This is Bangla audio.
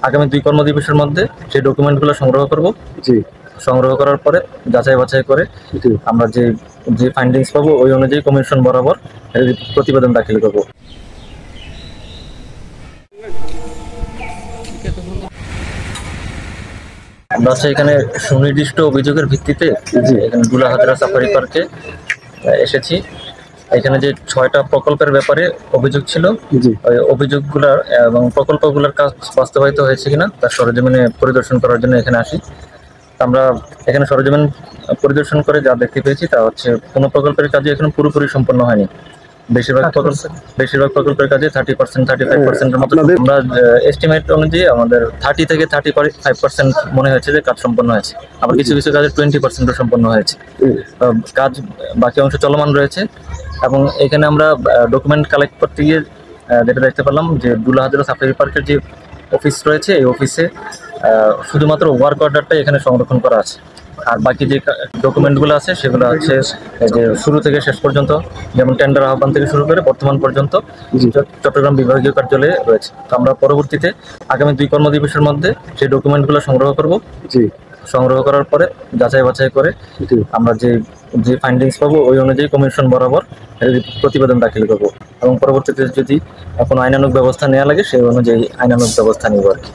আগামী 2 কর্মদিবসের মধ্যে সেই ডকুমেন্টগুলো সংগ্রহ করব। জি। সংগ্রহ করার পরে যাচাই বাছাই করে জি। আমরা যে যে ফাইন্ডিংস পাবো ওই অনুযায়ী কমিশন বরাবর প্রতিবেদন দাখিল করব। আমরা এখানে সুনির্দিষ্ট অভিযোগের ভিত্তিতে এখানে দুলা হাজরা সাফারি পার্কে এসেছি। এখানে যে 6টা প্রকল্পের ব্যাপারে অভিযোগ ছিল, ওই অভিযোগগুলোর এবং প্রকল্পগুলোর কাজ বাস্তবায়িত হয়েছে কিনা তার সরেজমিনে পরিদর্শন করার জন্য এখানে আসি। আমরা এখানে সরেজমিন পরিদর্শন করে যা দেখতে পেয়েছি তা হচ্ছে কোনো প্রকল্পের কাজই এখন পুরোপুরি সম্পন্ন হয়নি। বেশিরভাগ প্রকল্পের কাজে 30%, 35%-এর মতো। আমরা এস্টিমেট অনুযায়ী আমাদের 30 থেকে 35% মনে হয়েছে যে কাজ সম্পন্ন হয়েছে। আবার কিছু কিছু কাজে 20%ও সম্পন্ন হয়েছে। কাজ বাকি অংশ চলমান রয়েছে। এবং এখানে আমরা ডকুমেন্ট কালেক্ট করতে গিয়ে যেটা দেখতে পেলাম যে দুলা হাজরা সাফারি পার্কের যে অফিস রয়েছে এই অফিসে শুধুমাত্র ওয়ার্ক অর্ডারটাই এখানে সংরক্ষণ করা আছে। আর বাকি যে ডকুমেন্টগুলো আছে সেগুলো হচ্ছে যে শুরু থেকে শেষ পর্যন্ত, যেমন টেন্ডার আহ্বান থেকে শুরু করে বর্তমান পর্যন্ত চট্টগ্রাম বিভাগীয় কার্যালয়ে রয়েছে। তো আমরা পরবর্তীতে আগামী 2 কর্মদিবসের মধ্যে সেই ডকুমেন্টগুলো সংগ্রহ করব। সংগ্রহ করার পরে যাচাই বাছাই করে আমরা যে ফাইন্ডিংস পাবো ওই অনুযায়ী কমিশন বরাবর প্রতিবেদন দাখিল করব এবং পরবর্তীতে যদি কোনো আইনানুগ ব্যবস্থা নেওয়া লাগে সেই অনুযায়ী আইনানুগ ব্যবস্থা নিব আর কি।